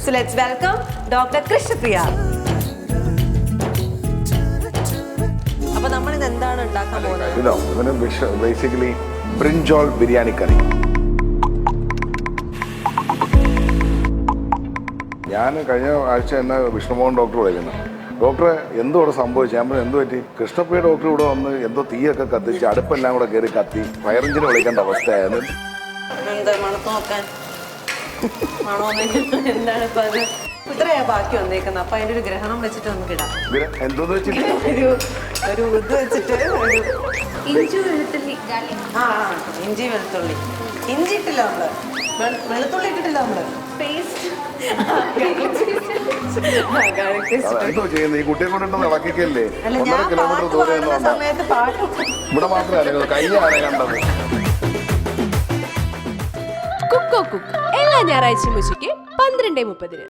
So let's welcome Dr. Krishnapriya. അപ്പോൾ നമ്മൾ ഇന്ന് എന്താണ് ഉണ്ടാക്കാൻ പോകുന്നത്? ഇതോ ഇതിന് ബേസിക്കലി ബ്രിഞ്ചോൾ ബിരിയാണി കറി. ഞാൻ കഴിഞ്ഞ ആഴ്ച എന്നെ വിഷ്ണുമോഹൻ ഡോക്ടർ വിളിക്കുന്നു. ഡോക്ടറെ എന്തോ ഇവിടെ സംഭവിച്ചു. ഞാൻ പറഞ്ഞു എന്ത് പറ്റി? കൃഷ്ണപ്രിയ ഡോക്ടർ ഇവിടെ വന്ന് എന്തോ തീയൊക്കെ കത്തിച്ച് അടുപ്പെല്ലാം കൂടെ കയറി കത്തി ഫയർ എഞ്ചിന് വിളിക്കേണ്ട അവസ്ഥയായിരുന്നു. എന്താ മണത്ത് നോക്കാൻ എന്താണ് ഇപ്പൊ അത് ഇത്രയാ ബാക്കി വന്നേക്കുന്നത്. അപ്പൊ അതിന്റെ ഒരു ഗ്രഹണം വെച്ചിട്ട് നമുക്ക് ഇടാം. എന്തോന്ന് വെച്ചിട്ട് ഒരു ഇത് വെച്ചിട്ട് ഇഞ്ചി വെളുത്തുള്ളി ഇഞ്ചി വെളുത്തുള്ളി ഇഞ്ചി ഇട്ടില്ല നമ്മള്, വെളുത്തുള്ളി ഇട്ടിട്ടില്ല നമ്മള്, പേസ്റ്റ്. എന്തോ ചെയ്യുന്നത്? ഈ കുട്ടിയെ കൊണ്ടിട്ടൊന്ന് ഇളക്കിക്കല്ലേ? 1.5 കിലോമീറ്റർ ദൂരെ ഇവിടെ മാത്രമല്ല കഴിഞ്ഞാണ് കണ്ടത്. കുക്കോ കുക്ക് എല്ലാ ഞായറാഴ്ചയും ഉച്ചയ്ക്ക് 12:30.